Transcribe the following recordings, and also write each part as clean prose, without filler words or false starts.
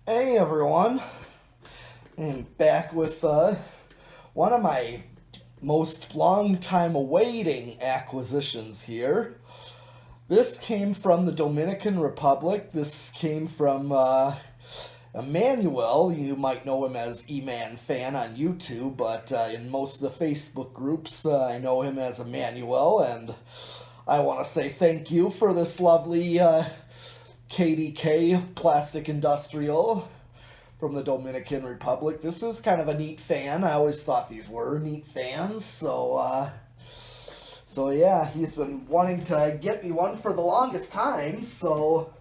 Hey everyone, I'm back with one of my most long time awaiting acquisitions here. This came from the Dominican Republic. This came from Emmanuel. You might know him as Emanfan on YouTube, but in most of the Facebook groups, I know him as Emmanuel, and I want to say thank you for this lovely KDK plastic industrial from the Dominican Republic. This is kind of a neat fan. I always thought these were neat fans. So yeah, he's been wanting to get me one for the longest time. So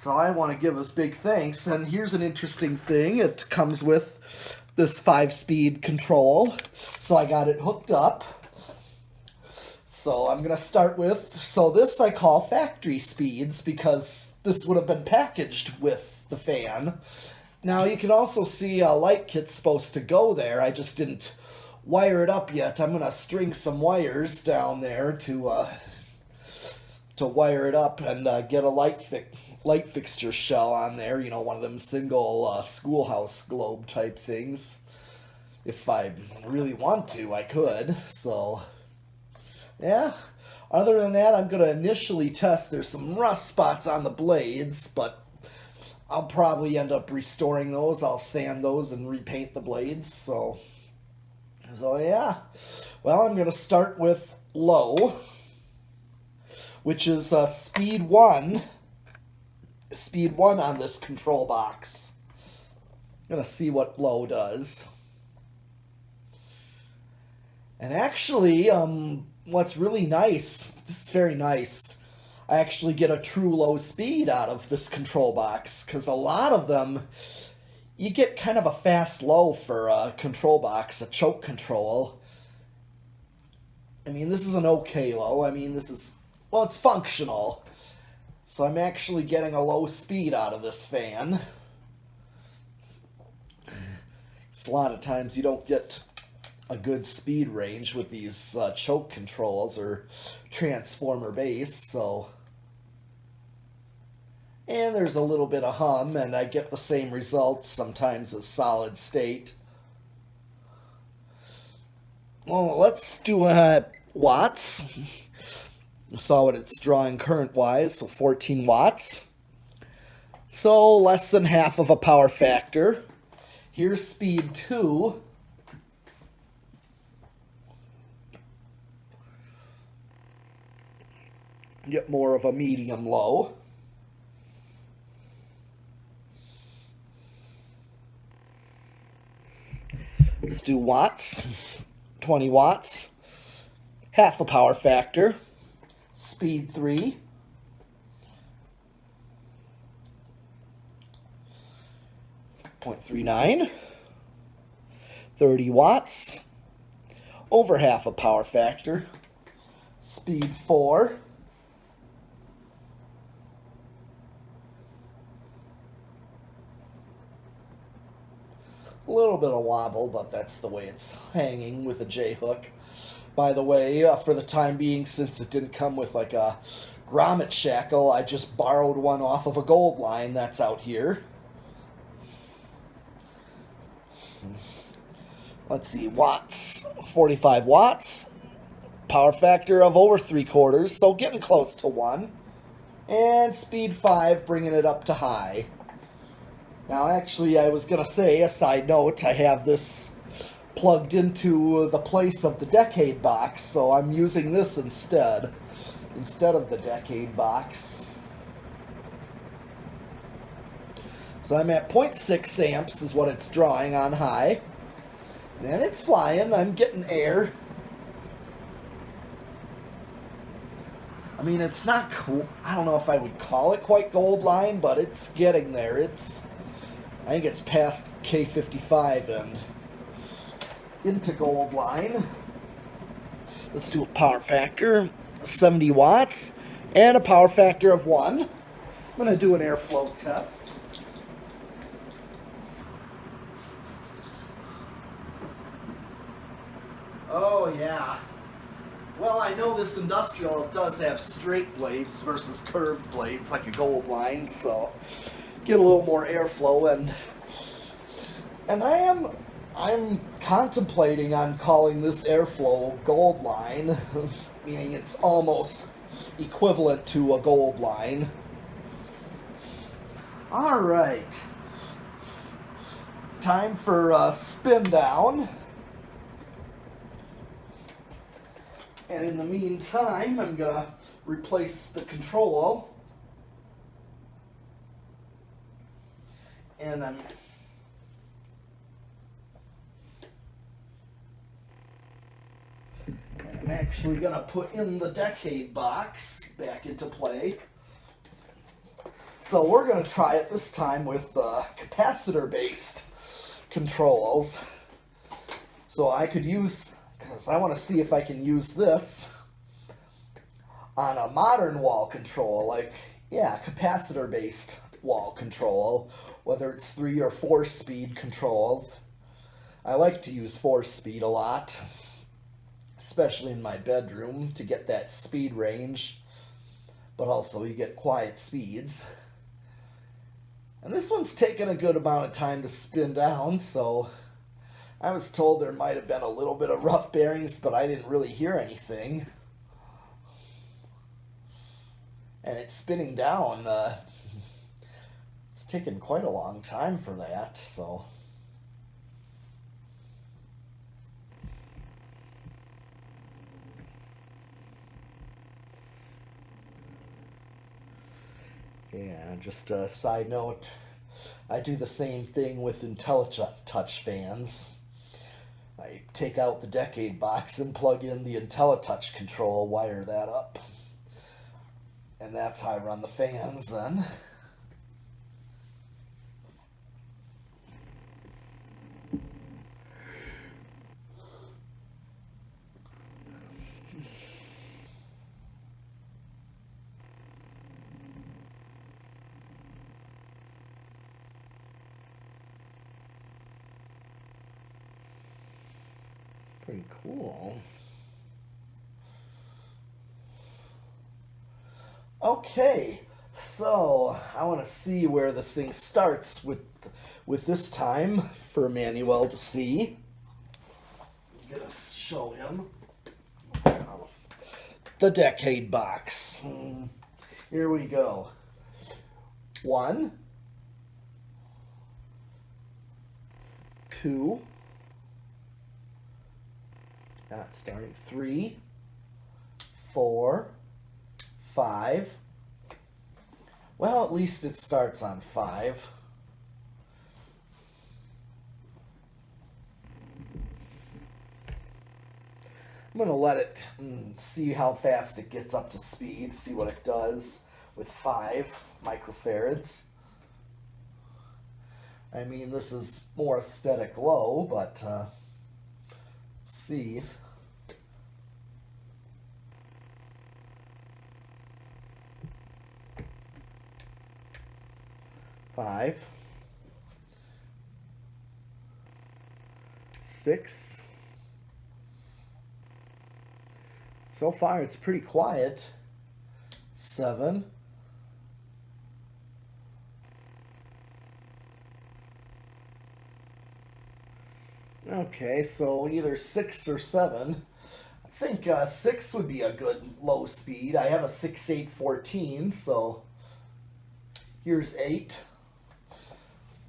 I want to give us big thanks. And here's an interesting thing. It comes with this 5-speed control. So I got it hooked up. So I'm going to start with, so this I call factory speeds because this would have been packaged with the fan. Now you can also see a light kit's supposed to go there. I just didn't wire it up yet. I'm going to string some wires down there to wire it up and get a light fixture shell on there. You know, one of them single schoolhouse globe type things. If I really want to, I could. So yeah, other than that, I'm going to initially test. There's some rust spots on the blades, but I'll probably end up restoring those. I'll sand those and repaint the blades. So yeah. Well, I'm going to start with low, which is speed 1. Speed 1 on this control box. I'm going to see what low does. And actually, what's really nice, this is very nice, I actually get a true low speed out of this control box, because a lot of them, you get kind of a fast low for a control box, a choke control. I mean, this is an okay low. I mean, this is, well, it's functional. So I'm actually getting a low speed out of this fan. It's a lot of times you don't get a good speed range with these choke controls or transformer base, so. And there's a little bit of hum, and I get the same results sometimes as solid state. Well, let's do watts. You saw what it's drawing current-wise, so 14 watts. So less than half of a power factor. Here's speed 2. Get more of a medium low. Let's do watts. 20 watts. Half a power factor. Speed 3. .39. 30 watts. Over half a power factor. Speed 4. A little bit of wobble, but that's the way it's hanging with a J-hook. By the way, for the time being, since it didn't come with like a grommet shackle, I just borrowed one off of a gold line that's out here. Let's see, watts, 45 watts. Power factor of over 3/4, so getting close to 1. And speed 5, bringing it up to high. Now, actually, I was going to say, a side note, I have this plugged into the place of the Decade box, so I'm using this instead of the Decade box. So I'm at 0.6 amps is what it's drawing on high. And it's flying. I'm getting air. I mean, it's not cool. I don't know if I would call it quite gold line, but it's getting there. I think it's past K55 and into gold line. Let's do a power factor, 70 watts, and a power factor of 1. I'm going to do an airflow test. Oh, yeah. Well, I know this industrial does have straight blades versus curved blades like a gold line, so get a little more airflow, and I'm contemplating on calling this airflow gold line, meaning it's almost equivalent to a gold line. All right, time for a spin down. And in the meantime, I'm gonna replace the control. And I'm actually gonna put in the decade box back into play. So we're gonna try it this time with capacitor-based controls. So I could use, because I want to see if I can use this on a modern wall control, like, yeah, capacitor-based wall control, whether it's 3 or 4 speed controls. I like to use 4 speed a lot, especially in my bedroom, to get that speed range, but also you get quiet speeds. And this one's taken a good amount of time to spin down, so I was told there might have been a little bit of rough bearings, but I didn't really hear anything. And it's spinning down. It's taken quite a long time for that, so. Yeah, just a side note, I do the same thing with IntelliTouch fans. I take out the decade box and plug in the IntelliTouch control, wire that up. And that's how I run the fans then. Pretty cool. Okay, so I want to see where this thing starts with this time for Emmanuel to see. I'm gonna show him the decade box. Here we go. 1, 2. That's starting 3, 4, 5. Well, at least it starts on 5. I'm going to let it see how fast it gets up to speed, see what it does with 5 microfarads. I mean, this is more aesthetic low, but see. 5, 6. So far, it's pretty quiet. 7. Okay, so either 6 or 7. I think 6 would be a good low speed. I have a 6.814, so here's 8.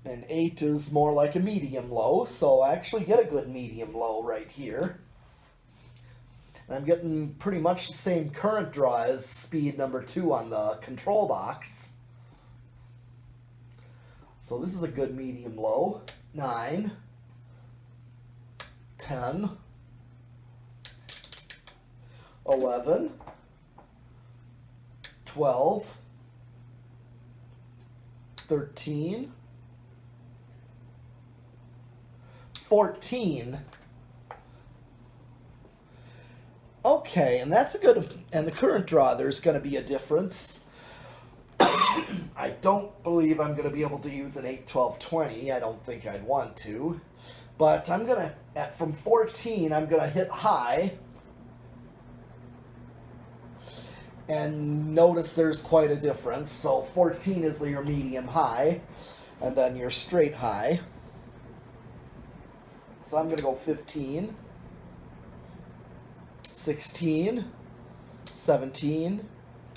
And 8 is more like a medium low, so I actually get a good medium low right here. And I'm getting pretty much the same current draw as speed number 2 on the control box. So this is a good medium low. 9, 10, 11, 12, 13, 14. Okay, and that's a good, and the current draw, there's going to be a difference. I don't believe I'm going to be able to use an 8, 12, 20. I don't think I'd want to. But I'm going to, from 14, I'm going to hit high. And notice there's quite a difference. So 14 is your medium high, and then your straight high. So I'm going to go 15, 16, 17,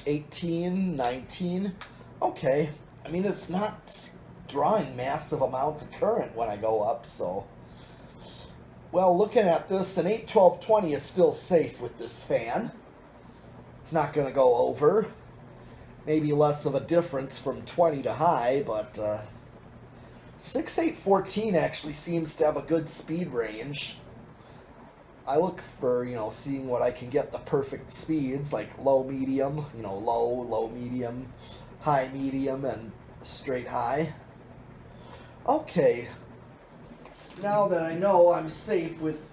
18, 19. Okay, I mean, it's not drawing massive amounts of current when I go up, so. Well, looking at this, an 8, 12, 20 is still safe with this fan. It's not going to go over. Maybe less of a difference from 20 to high, but 6, 8, 14 actually seems to have a good speed range. I look for, seeing what I can get the perfect speeds, like low, medium, low, low, medium, high, medium, and straight high. Okay, so now that I know I'm safe with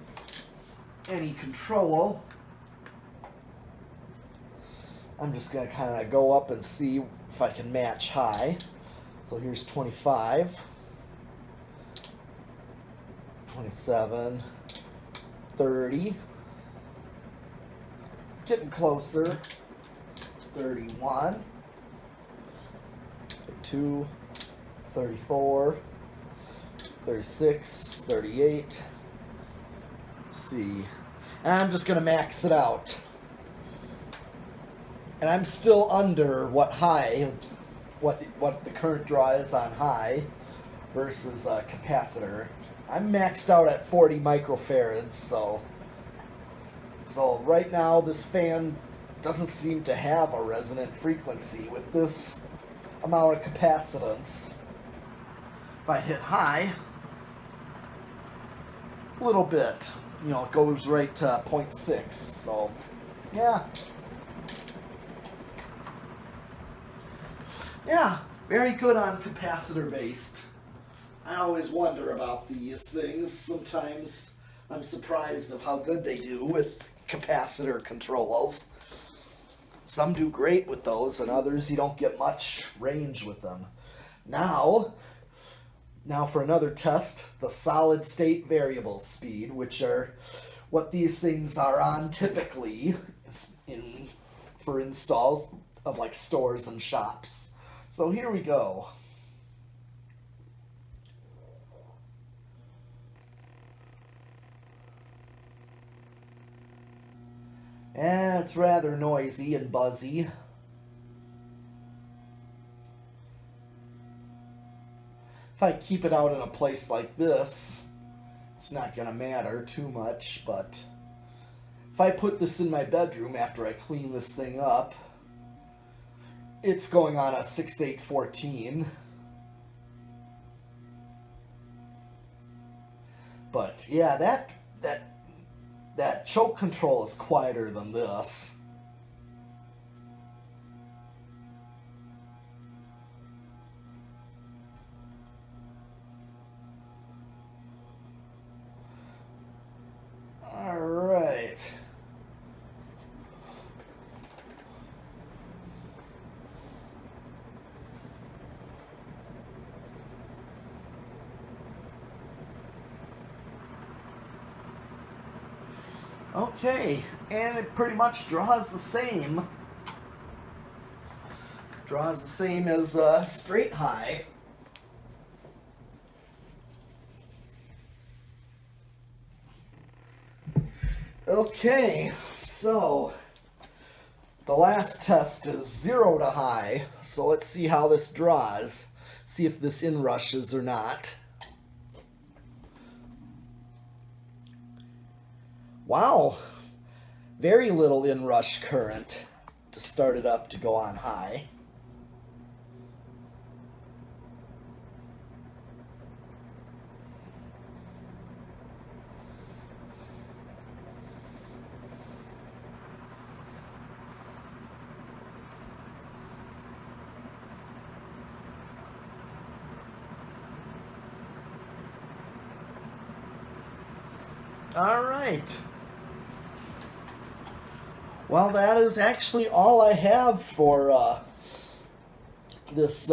any control, I'm just going to kind of go up and see if I can match high. So here's 25, 27, 30, getting closer, 31, 32, 34, 36, 38. Let's see. And I'm just going to max it out. And I'm still under what the current draw is on high versus capacitor. I'm maxed out at 40 microfarads, so right now this fan doesn't seem to have a resonant frequency with this amount of capacitance. If I hit high, a little bit, it goes right to 0.6, so yeah. Yeah, very good on capacitor based. I always wonder about these things. Sometimes I'm surprised of how good they do with capacitor controls. Some do great with those, and others you don't get much range with them. Now for another test, the solid state variable speed, which are what these things are on typically for installs of like stores and shops. So here we go. And it's rather noisy and buzzy. If I keep it out in a place like this, it's not going to matter too much, but if I put this in my bedroom after I clean this thing up, it's going on a 6, 8, 14. But yeah, that choke control is quieter than this. All right. Okay, and it pretty much draws the same. Draws the same as straight high. Okay, so the last test is 0 to high. So let's see how this draws. See if this inrushes or not. Wow, very little inrush current to start it up to go on high. All right. Well, that is actually all I have for this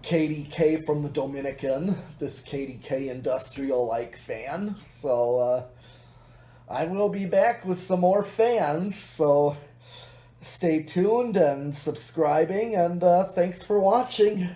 KDK from the Dominican, this KDK industrial-like fan. So I will be back with some more fans. So stay tuned and subscribing, and thanks for watching.